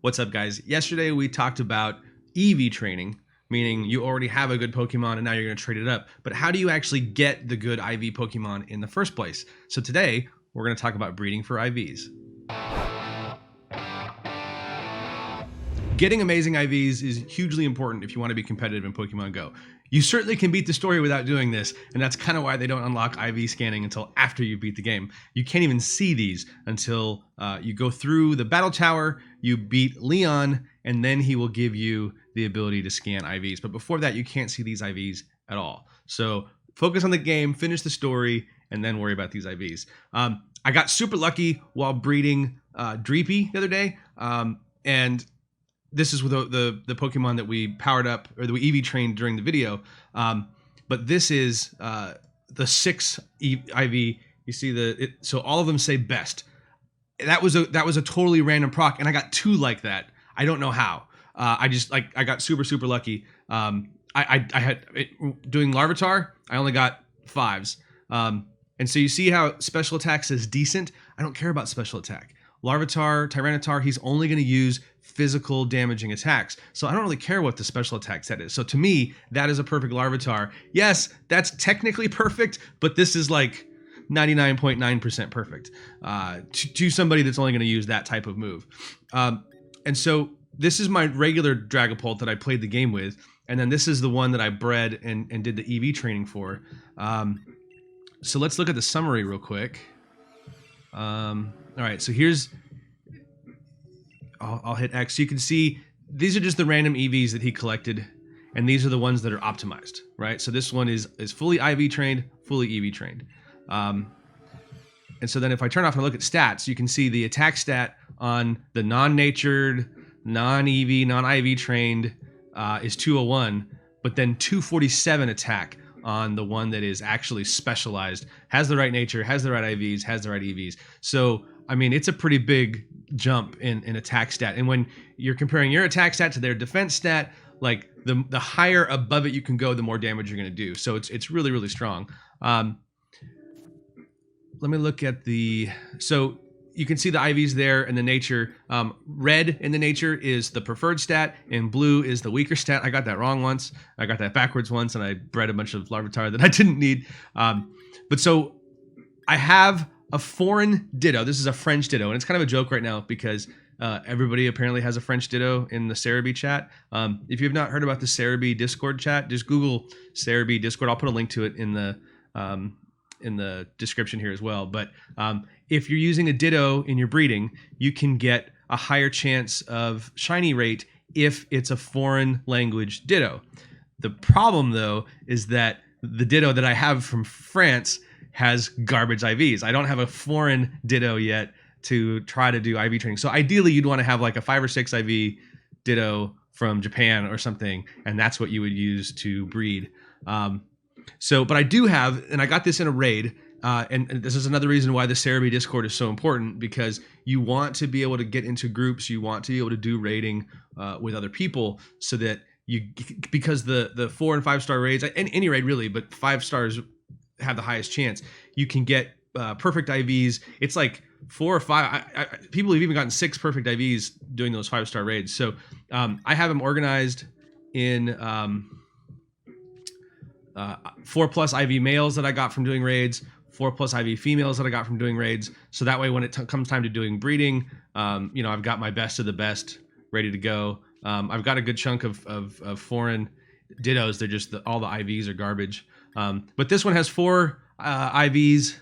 What's up, guys? Yesterday we talked about EV training, meaning you already have a good Pokemon and now you're going to trade it up. But how do you actually get the good IV Pokemon in the first place? So today we're going to talk about breeding for IVs. Getting amazing IVs is hugely important if you want to be competitive in Pokemon Go. You certainly can beat the story without doing this, and that's kind of why they don't unlock IV scanning until after you beat the game. You can't even see these until you go through the battle tower, you beat Leon, and then he will give you the ability to scan IVs. But before that, you can't see these IVs at all. So focus on the game, finish the story, and then worry about these IVs. I got super lucky while breeding Dreepy the other day, and this is with the Pokemon that we powered up, or that we EV trained during the video. But this is the 6 IV. You see so all of them say best. That was a totally random proc, and I got 2 like that. I don't know how. I got super lucky. I had doing Larvitar. I only got 5s. And so you see how special attack says decent. I don't care about special attack. Larvitar, Tyranitar, he's only going to use physical damaging attacks. So I don't really care what the special attack set is. So to me, that is a perfect Larvitar. Yes, that's technically perfect, but this is like 99.9% perfect to somebody that's only going to use that type of move. And so this is my regular Dragapult that I played the game with. And then this is the one that I bred and did the EV training for. So let's look at the summary real quick. All right, so here's, I'll hit X. So you can see these are just the random EVs that he collected, and these are the ones that are optimized, right? So this one is fully IV trained, fully EV trained. And so then if I turn off and look at stats, you can see the attack stat on the non-natured, non-EV, non-IV trained is 201, but then 247 attack on the one that is actually specialized, has the right nature, has the right IVs, has the right EVs. So, I mean, it's a pretty big jump in attack stat. And when you're comparing your attack stat to their defense stat, like the higher above it you can go, the more damage you're going to do. So it's really strong. Let me look at so you can see the IVs there and the nature. Red in the nature is the preferred stat, and blue is the weaker stat. I got that wrong once. I got that backwards once, and I bred a bunch of Larvitar that I didn't need. But so I have a foreign Ditto. This is a French Ditto, and it's kind of a joke right now because everybody apparently has a French Ditto in the Cerebi chat. If you have not heard about the Cerebi Discord chat, just Google Cerebi Discord. I'll put a link to it in the description here as well. But if you're using a Ditto in your breeding, you can get a higher chance of shiny rate if it's a foreign language Ditto. The problem, though, is that the Ditto that I have from France has garbage IVs. I don't have a foreign Ditto yet to try to do IV training. So ideally, you'd want to have like a 5 or 6 IV Ditto from Japan or something, and that's what you would use to breed. But I do have, and I got this in a raid, and this is another reason why the Cerebi Discord is so important, because you want to be able to get into groups, you want to be able to do raiding with other people, so that because the 4 and 5 star raids, any raid really, but 5 stars have the highest chance, you can get perfect IVs. It's like 4 or 5. People have even gotten 6 perfect IVs doing those 5 star raids. So I have them organized in 4+ IV males that I got from doing raids, 4+ IV females that I got from doing raids. So that way, when it comes time to doing breeding, I've got my best of the best ready to go. I've got a good chunk of foreign Dittos. They're just all the IVs are garbage. But this one has 4 IVs.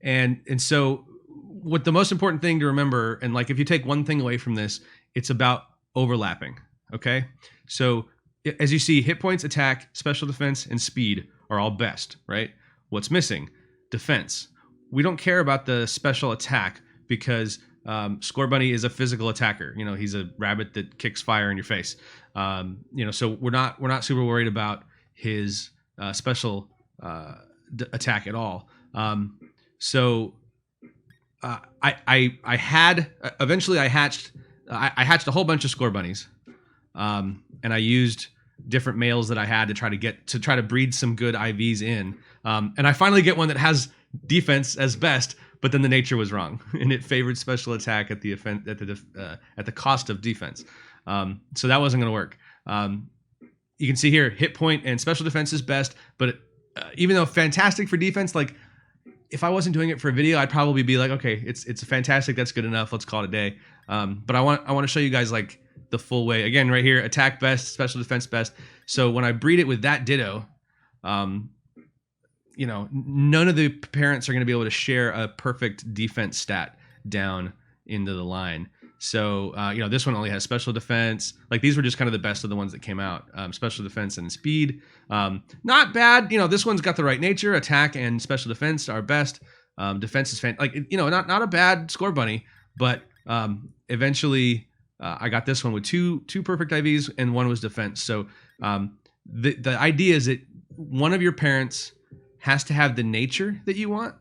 And so what the most important thing to remember, and like if you take one thing away from this, it's about overlapping. Okay. So as you see, hit points, attack, special defense, and speed are all best, right? What's missing? Defense. We don't care about the special attack because Scorbunny is a physical attacker. He's a rabbit that kicks fire in your face. So we're not super worried about his special attack at all. Eventually I hatched a whole bunch of Scorbunnies. And I used different males that I had to try to breed some good IVs in. And I finally get one that has defense as best, but then the nature was wrong, and it favored special attack at the at the cost of defense. So that wasn't going to work. You can see here, hit point and special defense is best, but even though fantastic for defense, like if I wasn't doing it for a video, I'd probably be like, okay, it's fantastic, that's good enough, let's call it a day. But I want to show you guys like the full way. Again, right here, attack best, special defense best. So when I breed it with that ditto, you know, none of the parents are going to be able to share a perfect defense stat down into the line. So, you know, this one only has special defense. Like these were just kind of the best of the ones that came out. Special defense and speed. Not bad. You know, this one's got the right nature. Attack and special defense are best. Defense is like, you know, not a bad Scorbunny, but eventually I got this one with two perfect IVs and one was defense. So the idea is that one of your parents has to have the nature that you want,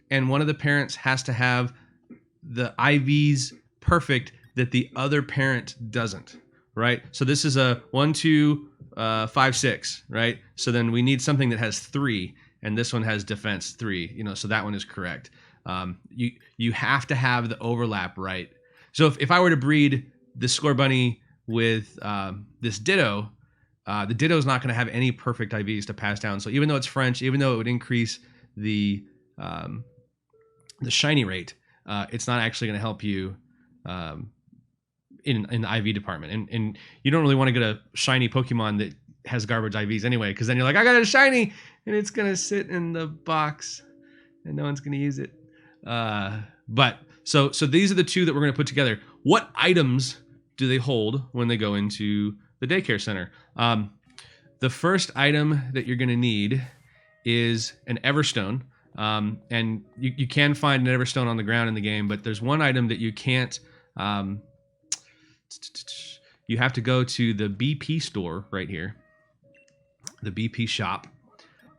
and one of the parents has to have the IVs perfect that the other parent doesn't, right? So this is a 1, 2, 5, 6, right? So then we need something that has 3, and this one has defense 3, you know, so that one is correct. You have to have the overlap right. So if I were to breed the Scorbunny with this ditto, the ditto is not going to have any perfect IVs to pass down. So even though it's French, even though it would increase the shiny rate, it's not actually going to help you in the IV department. And you don't really want to get a shiny Pokemon that has garbage IVs anyway, because then you're like, I got a shiny, and it's going to sit in the box, and no one's going to use it. But so these are the two that we're going to put together. What items do they hold when they go into the daycare center? The first item that you're going to need is an Everstone. And you can find an Everstone on the ground in the game, but there's one item that you can't. You have to go to the BP store right here, the BP shop.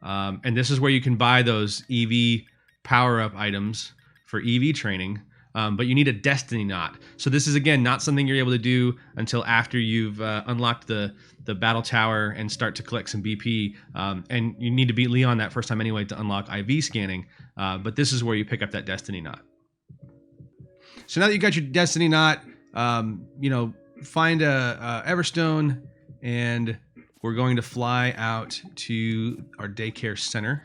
And this is where you can buy those EV power-up items for EV training. But you need a Destiny Knot. So this is, again, not something you're able to do until after you've unlocked the battle tower and start to collect some BP. And you need to beat Leon that first time anyway to unlock IV scanning. But this is where you pick up that Destiny Knot. So now that you got your Destiny Knot, you know, find a Everstone, and we're going to fly out to our daycare center.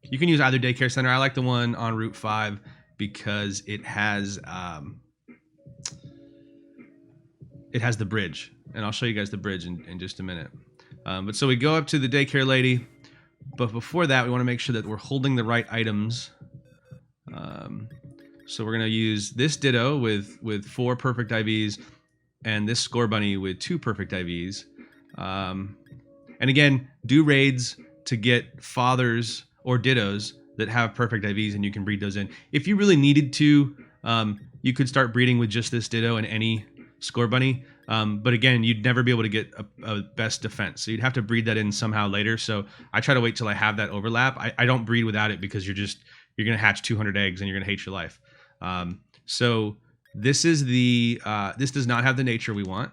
You can use either daycare center. I like the one on Route 5 because it has the bridge, and I'll show you guys the bridge in just a minute. But so we go up to the daycare lady, but before that, we want to make sure that we're holding the right items. So we're going to use this Ditto with 4 perfect IVs, and this Scorbunny with 2 perfect IVs. And again, do raids to get fathers or Dittos that have perfect IVs, and you can breed those in. If you really needed to, you could start breeding with just this Ditto and any Scorbunny. But again, you'd never be able to get a best defense. So you'd have to breed that in somehow later. So I try to wait till I have that overlap. I don't breed without it because you're going to hatch 200 eggs and you're going to hate your life. So this is this does not have the nature we want.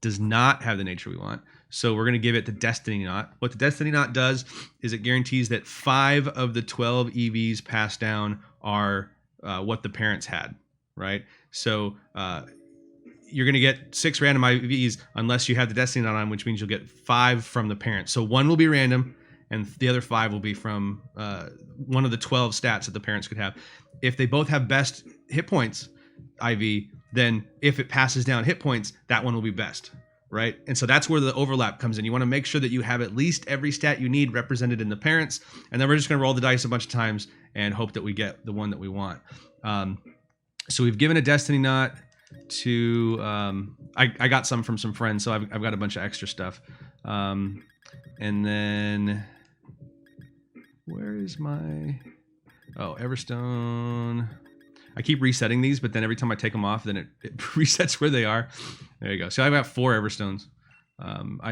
Does not have the nature we want. So we're going to give it the Destiny Knot. What the Destiny Knot does is it guarantees that 5 of the 12 EVs passed down are what the parents had, right? So you're going to get 6 random IVs unless you have the Destiny Knot on, which means you'll get 5 from the parents. So 1 will be random, and the other 5 will be from one of the 12 stats that the parents could have. If they both have best hit points IV, then if it passes down hit points, that one will be best. Right? And so that's where the overlap comes in. You want to make sure that you have at least every stat you need represented in the parents, and then we're just going to roll the dice a bunch of times and hope that we get the one that we want. So we've given a Destiny Knot to, I got some from some friends, so I've got a bunch of extra stuff. And then, where is my, Everstone. I keep resetting these, but then every time I take them off, then it resets where they are. There you go. So I've got 4 Everstones.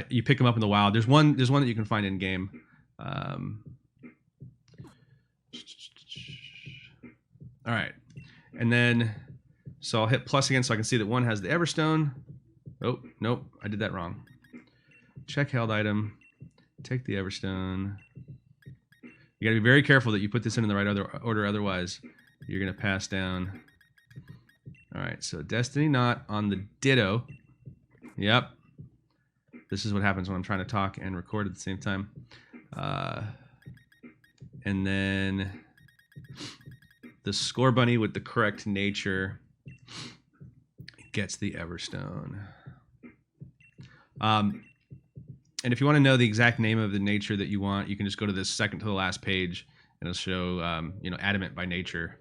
You pick them up in the wild. There's one that you can find in game. All right, and then so I'll hit plus again so I can see that one has the Everstone. Oh nope, I did that wrong. Check held item. Take the Everstone. You got to be very careful that you put this in the right order. Otherwise, you're going to pass down. All right, so Destiny Knot on the Ditto. Yep. This is what happens when I'm trying to talk and record at the same time. And then the Scorbunny with the correct nature gets the Everstone. And if you want to know the exact name of the nature that you want, you can just go to this second to the last page, and it'll show, Adamant by nature.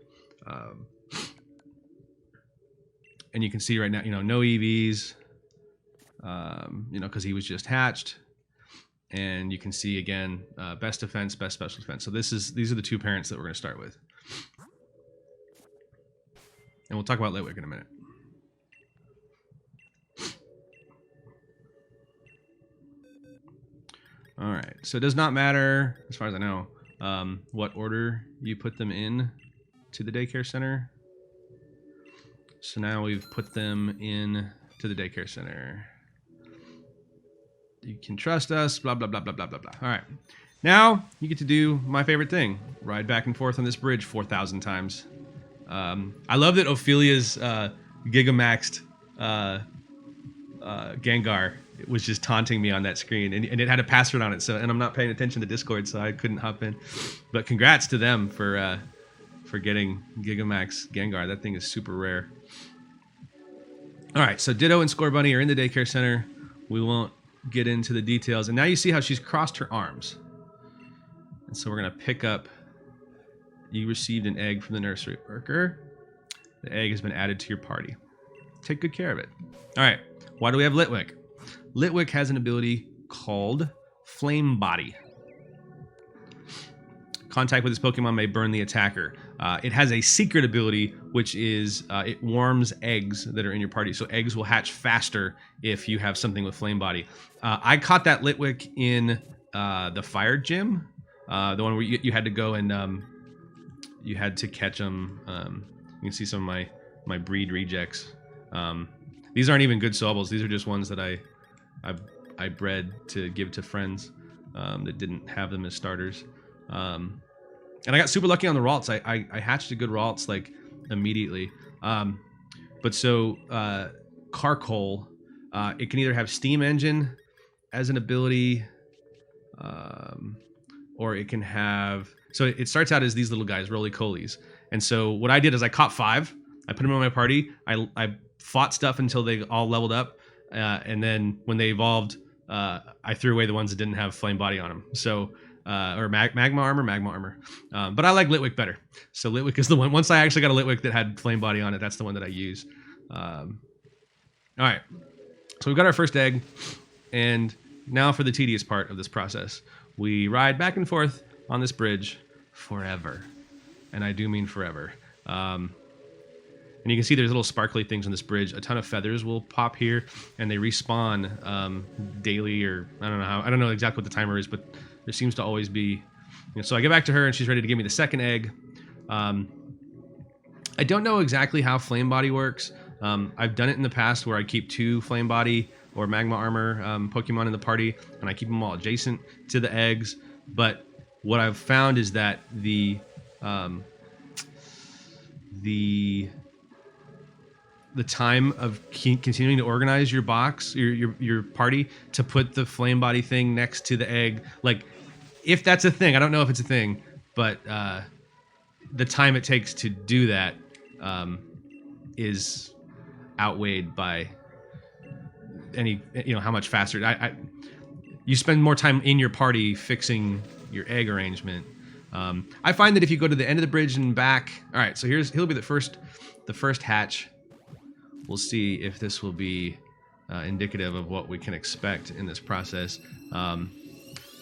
And you can see right now, no EVs, because he was just hatched. And you can see again, best defense, best special defense. So these are the two parents that we're going to start with. And we'll talk about Litwick in a minute. All right, so it does not matter, as far as I know, what order you put them in to the daycare center. So now we've put them in to the daycare center. You can trust us, blah, blah, blah, blah, blah, blah, blah. All right, now you get to do my favorite thing, ride back and forth on this bridge 4,000 times. I love that Ophelia's Gigamaxed Gengar was just taunting me on that screen, and it had a password on it. So, and I'm not paying attention to Discord, so I couldn't hop in. But congrats to them for getting Gigamax Gengar. That thing is super rare. All right, so Ditto and Scorbunny are in the daycare center. We won't get into the details. And now you see how she's crossed her arms. And so we're gonna pick up. You received an egg from the nursery worker. The egg has been added to your party. Take good care of it. All right, why do we have Litwick? Litwick has an ability called Flame Body. Contact with this Pokemon may burn the attacker. It has a secret ability, which is it warms eggs that are in your party. So eggs will hatch faster if you have something with Flame Body. I caught that Litwick in the Fire Gym, the one where you had to go and you had to catch them. You can see some of my breed rejects. These aren't even good Sobbles. These are just ones that I bred to give to friends that didn't have them as starters. And I got super lucky on the Ralts. I hatched a good Ralts like immediately. But so Carcoal, it can either have Steam Engine as an ability, or it can have. So it starts out as these little guys, roly-colies. And so what I did is I caught 5. I put them in my party. I fought stuff until they all leveled up. And then when they evolved, I threw away the ones that didn't have Flame Body on them. So, or Magma Armor. But I like Litwick better. So Litwick is the one. Once I actually got a Litwick that had Flame Body on it, that's the one that I use. All right. So we've got our first egg. And now for the tedious part of this process. We ride back and forth on this bridge forever. And I do mean forever. And you can see there's little sparkly things on this bridge. A ton of feathers will pop here, and they respawn daily, or I don't know exactly what the timer is, but there seems to always be. So I get back to her, and she's ready to give me the second egg. I don't know exactly how Flame Body works. I've done it in the past where I keep 2 Flame Body or Magma Armor Pokemon in the party, and I keep them all adjacent to the eggs. But what I've found is that the time of continuing to organize your box, your party, to put the Flame Body thing next to the egg, like if that's a thing, I don't know if it's a thing, but the time it takes to do that is outweighed by any, how much faster. You spend more time in your party fixing your egg arrangement. I find that if you go to the end of the bridge and back, all right, so he'll be the first hatch. We'll see if this will be indicative of what we can expect in this process.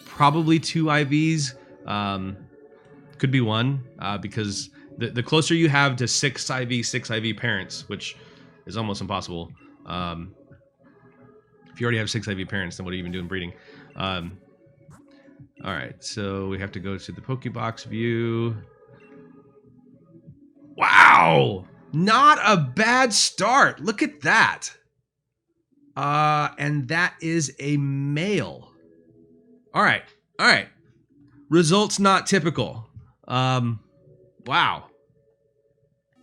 Probably 2 IVs, could be 1, because the closer you have to 6 IV parents, which is almost impossible. If you already have 6 IV parents, then what are you even doing breeding? All right, so we have to go to the Pokebox view. Wow! Not a bad start. Look at that. And that is a male. All right. Results not typical. Wow.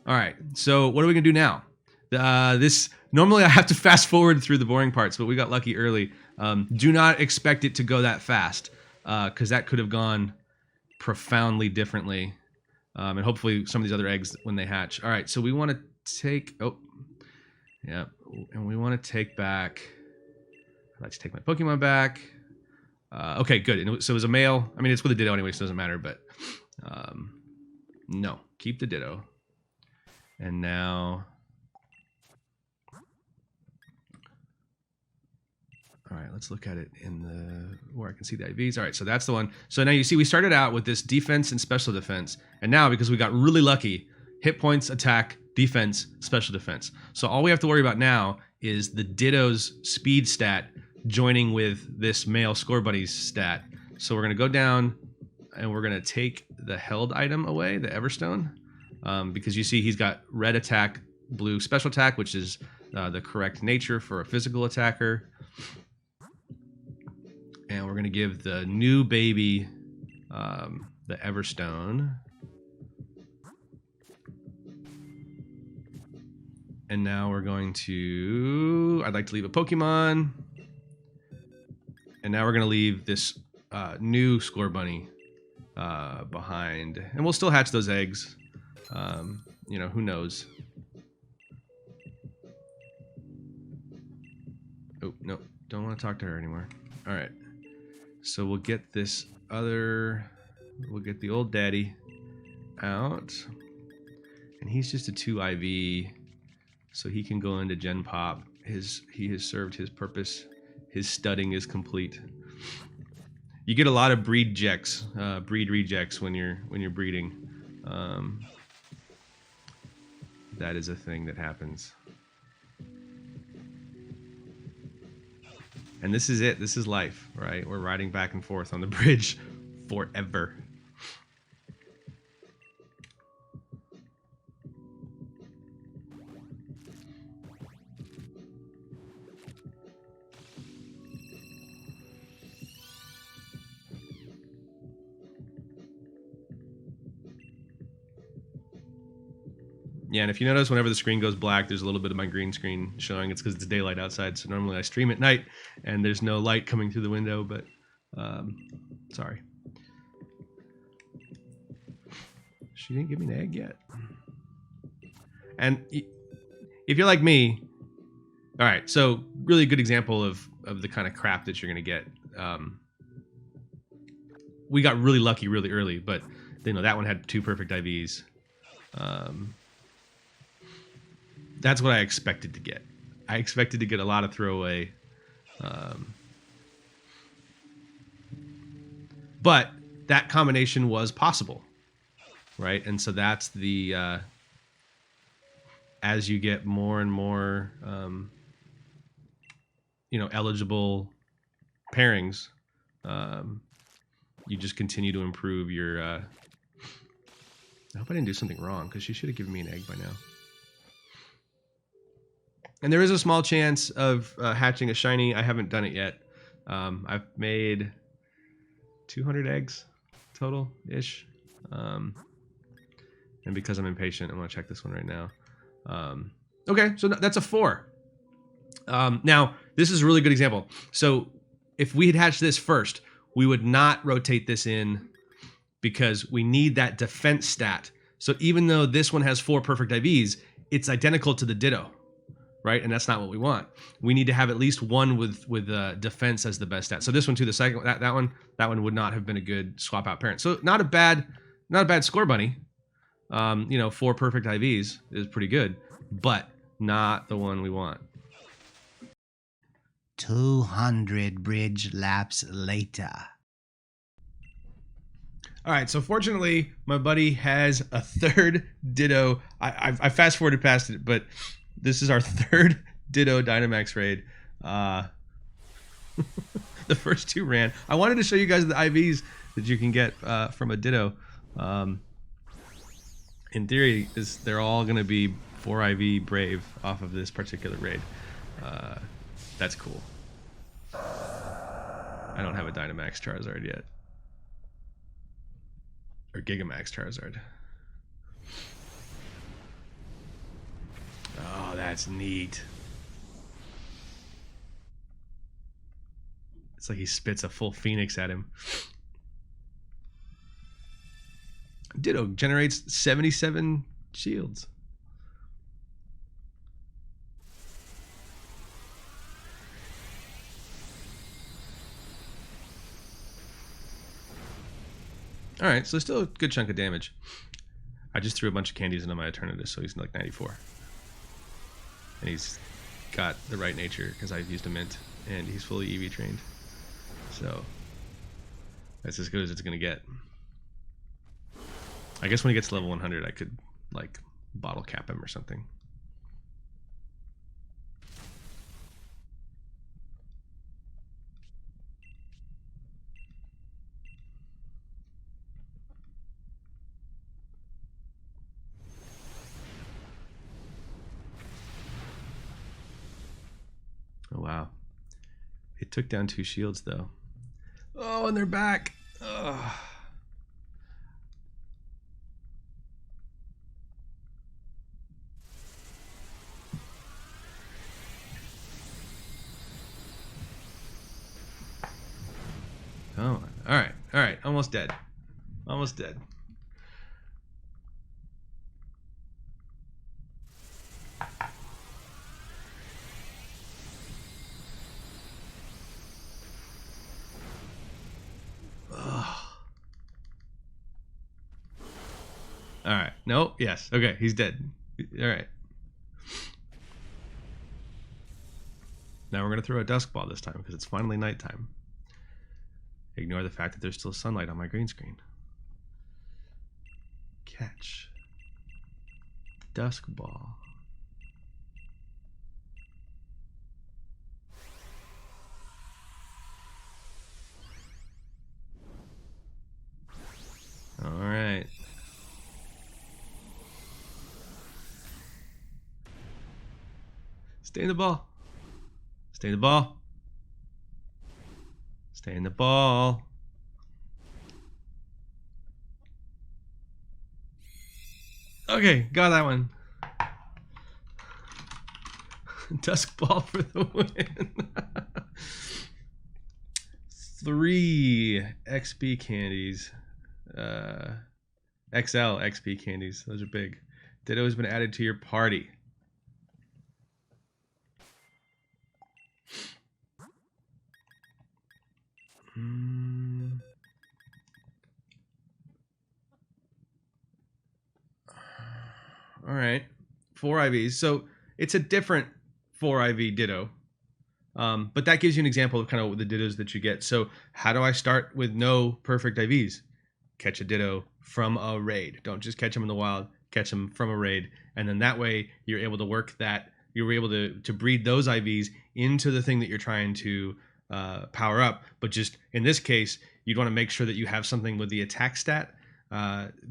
All right, so what are we gonna do now? This normally I have to fast forward through the boring parts, but we got lucky early. Do not expect it to go that fast, because that could have gone profoundly differently. And hopefully some of these other eggs when they hatch. All right, so we want to take, oh, yeah, and we want to take back, I'd like to take my Pokemon back. Okay, good. And so it was a male. I mean, it's with a Ditto anyway, so it doesn't matter, but no, keep the Ditto. And now, all right, let's look at it in the, where I can see the IVs. All right, so that's the one. So now you see we started out with this defense and special defense. And now, because we got really lucky, hit points, attack, defense, special defense. So all we have to worry about now is the Ditto's speed stat joining with this male Scorbunny's stat. So we're going to go down and we're going to take the held item away, the Everstone, because you see he's got red attack, blue special attack, which is the correct nature for a physical attacker. And we're going to give the new baby the Everstone. And now we're going to, I'd like to leave a Pokemon. And now we're going to leave this new Scorbunny behind. And we'll still hatch those eggs. You know, who knows? Oh, no, don't want to talk to her anymore. All right. So we'll get this other, we'll get the old daddy out. And he's just a 2 IV. So he can go into Gen Pop. He has served his purpose. His studding is complete. You get a lot of breed rejects when you're breeding. That is a thing that happens. And this is it. This is life, right? We're riding back and forth on the bridge forever. Yeah, and if you notice, whenever the screen goes black, there's a little bit of my green screen showing. It's because it's daylight outside, so normally I stream at night, and there's no light coming through the window, but sorry. She didn't give me an egg yet. And if you're like me, all right, so really good example of the kind of crap that you're going to get. We got really lucky really early, but you know that one had 2 perfect IVs. That's what I expected to get. I expected to get a lot of throwaway. But that combination was possible, right? And so that's the, as you get more and more, you know, eligible pairings, you just continue to improve your, I hope I didn't do something wrong, because she should have given me an egg by now. And there is a small chance of hatching a shiny. I haven't done it yet. I've made 200 eggs total-ish. And because I'm impatient, I'm going to check this one right now. Okay, so that's a 4. Now, this is a really good example. So if we had hatched this first, we would not rotate this in because we need that defense stat. So even though this one has 4 perfect IVs, it's identical to the Ditto. Right, and that's not what we want. We need to have at least one with defense as the best stat. So this one too, the second that one would not have been a good swap out parent. So not a bad Scorbunny. You know, 4 perfect IVs is pretty good, but not the one we want. 200 bridge laps later. All right, so fortunately, my buddy has a 3rd Ditto. I fast forwarded past it, but this is our 3rd Ditto Dynamax raid. The first 2 ran. I wanted to show you guys the IVs that you can get from a Ditto. In theory, they're all going to be 4 IV Brave off of this particular raid. That's cool. I don't have a Dynamax Charizard yet. Or Gigamax Charizard. Oh, that's neat. It's like he spits a full Phoenix at him. Ditto generates 77 shields. All right, so still a good chunk of damage. I just threw a bunch of candies into my Eternatus, so he's like 94. And he's got the right nature because I've used a mint, and he's fully EV trained. So that's as good as it's going to get. I guess when he gets to level 100, I could like bottle cap him or something. Oh, wow. It took down 2 shields, though. Oh, and they're back. Ugh. Oh, all right. Almost dead. Almost dead. All right. No. Yes. Okay. He's dead. All right. Now we're going to throw a dusk ball this time because it's finally nighttime. Ignore the fact that there's still sunlight on my green screen. Catch. Dusk ball. All right. Stay in the ball. Stay in the ball. Stay in the ball. Okay, got that one. Dusk ball for the win. 3 XP candies. XL XP candies. Those are big. Ditto has been added to your party. All right, 4 IVs. So it's a different 4 IV Ditto, but that gives you an example of kind of the Dittos that you get. So how do I start with no perfect IVs? Catch a Ditto from a raid. Don't just catch them in the wild. Catch them from a raid, and then that way you're able to work that. You're able to breed those IVs into the thing that you're trying to power up. But just in this case, you'd want to make sure that you have something with the attack stat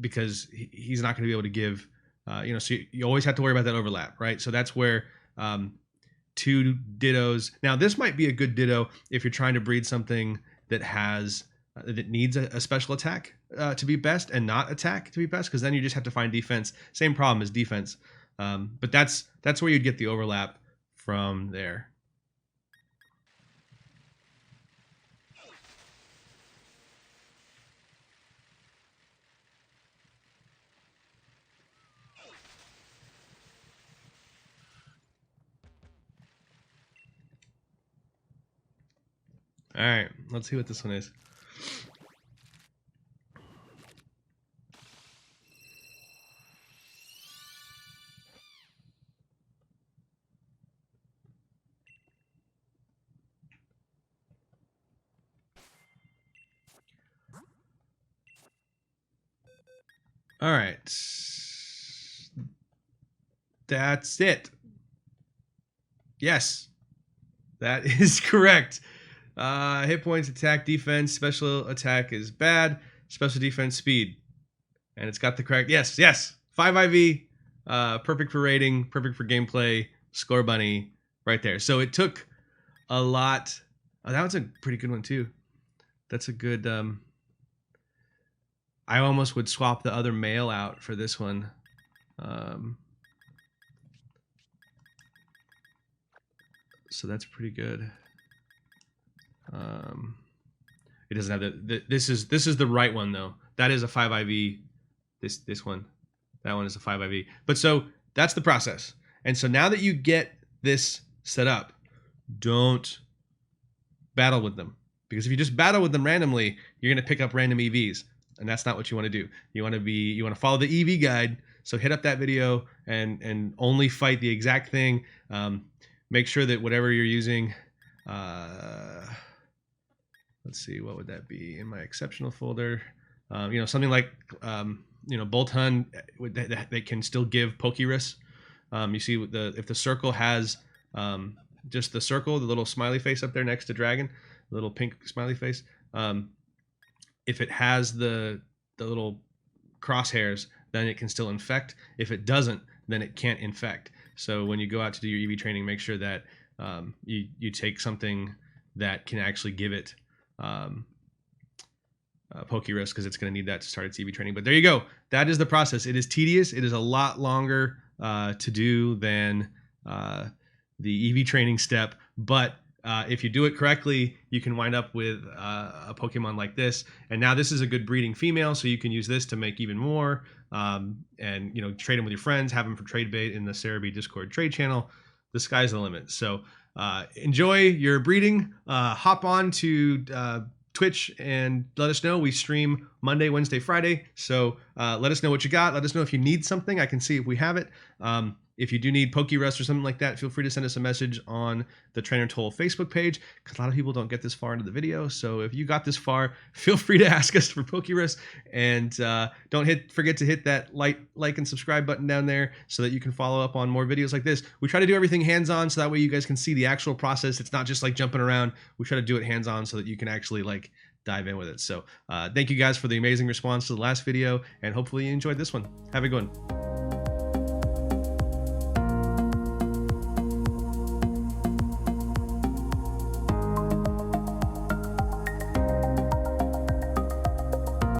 because he's not going to be able to give. So you always have to worry about that overlap, right? So that's where 2 Dittos. Now this might be a good Ditto if you're trying to breed something that has that needs a special attack to be best and not attack to be best, because then you just have to find defense. Same problem as defense, but that's where you'd get the overlap from there. All right, let's see what this one is. All right. That's it. Yes, that is correct. Hit points, attack, defense. Special attack is bad. Special defense, speed. And it's got the correct. Yes. 5 IV. Perfect for rating. Perfect for gameplay. Scorbunny right there. So it took a lot. Oh, that was a pretty good one too. That's a good. I almost would swap the other male out for this one. So that's pretty good. It doesn't have this is the right one though. That is a 5 IV. This one, that one is a 5 IV. But so that's the process. And so now that you get this set up, don't battle with them, because if you just battle with them randomly, you're gonna pick up random EVs, and that's not what you want to do. You want to follow the EV guide. So hit up that video and only fight the exact thing. Make sure that whatever you're using, let's see, what would that be in my exceptional folder? Something like Bolt Hun that can still give Pokerus. You see if the circle has just the circle, the little smiley face up there next to dragon, the little pink smiley face. If it has the little crosshairs, then it can still infect. If it doesn't, then it can't infect. So when you go out to do your EV training, make sure that you take something that can actually give it Pokerus, because it's going to need that to start its EV training. But there you go. That is the process. It is tedious. It is a lot longer to do than the EV training step. But if you do it correctly, you can wind up with a Pokemon like this. And now this is a good breeding female, so you can use this to make even more. And trade them with your friends, have them for trade bait in the Cerebi Discord trade channel. The sky's the limit. So enjoy your breeding. Hop on to Twitch and let us know. We stream Monday, Wednesday, Friday. So let us know what you got. Let us know if you need something. I can see if we have it. If you do need Pokerus or something like that, feel free to send us a message on the Trainer Toll Facebook page, because a lot of people don't get this far into the video. So if you got this far, feel free to ask us for Pokerus, and don't forget to hit that like and subscribe button down there so that you can follow up on more videos like this. We try to do everything hands-on, so that way you guys can see the actual process. It's not just like jumping around. We try to do it hands-on so that you can actually dive in with it. So thank you guys for the amazing response to the last video, and hopefully you enjoyed this one. Have a good one.